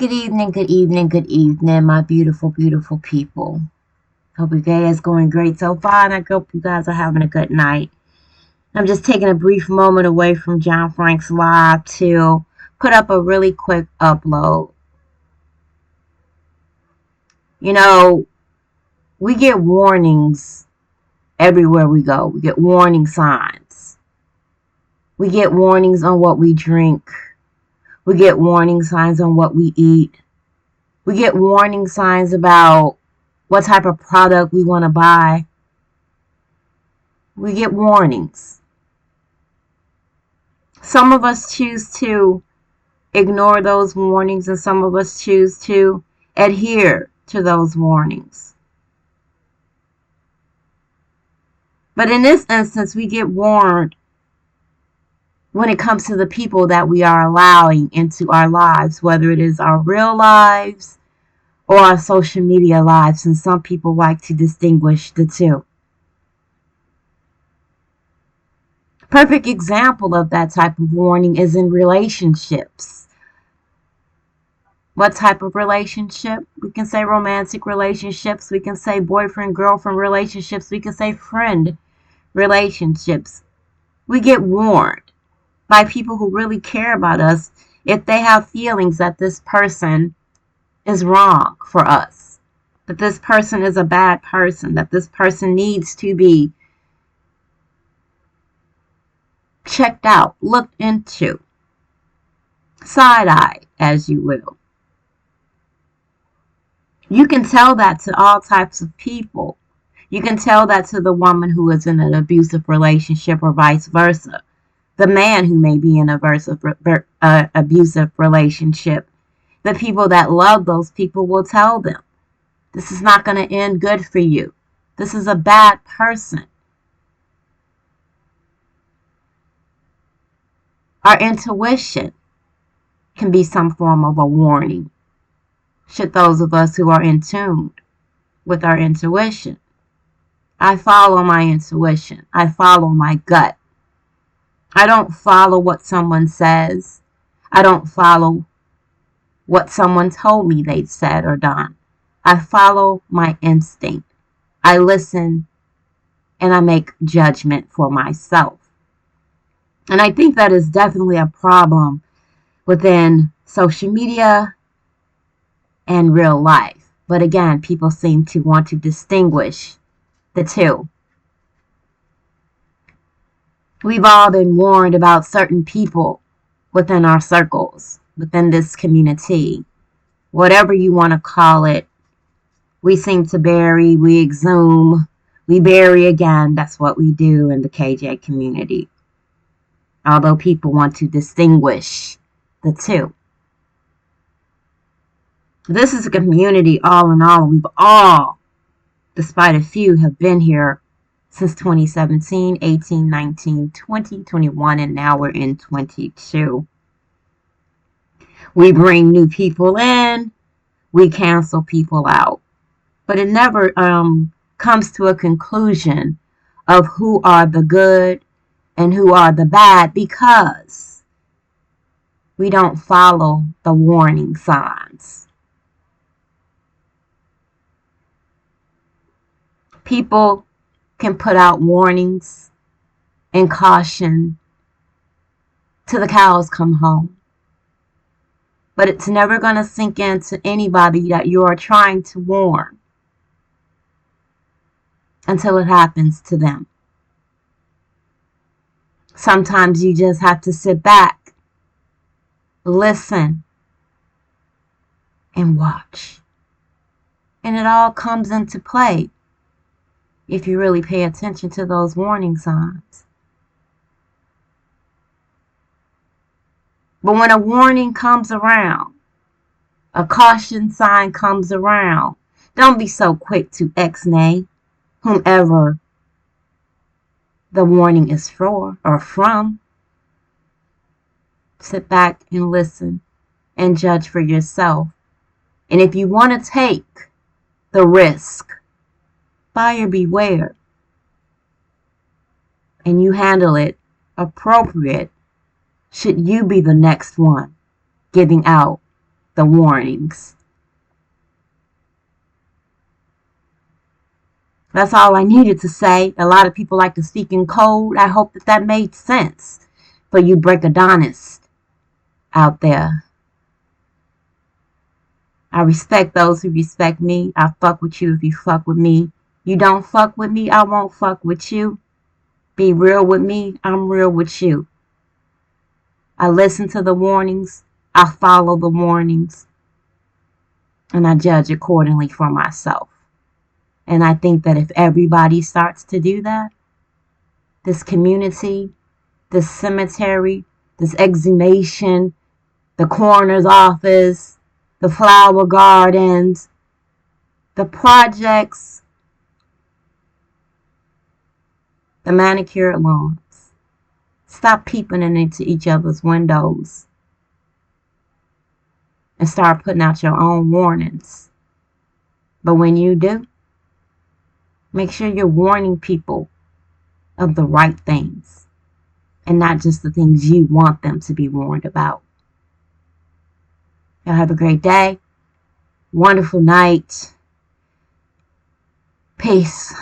Good evening, good evening, my beautiful, beautiful people. Hope your day is going great so far, and I hope you guys are having a good night. I'm just taking a brief moment away from John Frank's live to put up a really quick upload. You know, we get warnings everywhere we go. We get warning signs. We get warnings on what we drink. We get warning signs on what we eat. We get warning signs about what type of product we want to buy. We get warnings. Some of us choose to ignore those warnings, and some of us choose to adhere to those warnings. But in this instance, we get warned when it comes to the people that we are allowing into our lives, whether it is our real lives or our social media lives, and some people like to distinguish the two. Perfect example of that type of warning is in relationships. What type of relationship? We can say romantic relationships. We can say boyfriend-girlfriend relationships. We can say friend relationships. We get warned by people who really care about us if they have feelings that this person is wrong for us, that this person is a bad person, that this person needs to be checked out, looked into, side-eyed, as you will. You can tell that to all types of people. You can tell that to the woman who is in an abusive relationship or vice versa. The man who may be in an abusive relationship. The people that love those people will tell them, this is not going to end good for you. This is a bad person. Our intuition can be some form of a warning, should those of us who are in tune with our intuition. I follow my intuition. I follow my gut. I don't follow what someone says. I don't follow what someone told me they'd said or done. I follow my instinct. I listen and I make judgment for myself. And I think that is definitely a problem within social media and real life. But again, people seem to want to distinguish the two. We've all been warned about certain people within our circles, within this community, whatever you want to call it. We seem to bury, we exhume, we bury again. That's what we do in the KJ community. Although people want to distinguish the two. This is a community, all in all. We've all, despite a few, have been here since 2017, 18, 19, 20, 21, and now we're in 22. We bring new people in, we cancel people out. But it never comes to a conclusion of who are the good and who are the bad, because we don't follow the warning signs. People can put out warnings and caution till the cows come home. But it's never going to sink into anybody that you are trying to warn until it happens to them. Sometimes you just have to sit back, listen, and watch. And it all comes into play if you really pay attention to those warning signs. But when a warning comes around, a caution sign comes around, don't be so quick to ex-nay whomever the warning is for or from. Sit back and listen and judge for yourself. And if you want to take the risk, buyer beware, and you handle it appropriate, should you be the next one giving out the warnings. That's all I needed to say. A lot of people like to speak in code. I hope that made sense for you breakadonists out there. I respect those who respect me. I fuck with you if you fuck with me. You don't fuck with me, I won't fuck with you. Be real with me, I'm real with you. I listen to the warnings. I follow the warnings. And I judge accordingly for myself. And I think that if everybody starts to do that, this community, this cemetery, this exhumation, the coroner's office, the flower gardens, the projects, the manicured lawns. Stop peeping into each other's windows and start putting out your own warnings. But when you do, make sure you're warning people of the right things and not just the things you want them to be warned about. Y'all have a great day. Wonderful night. Peace.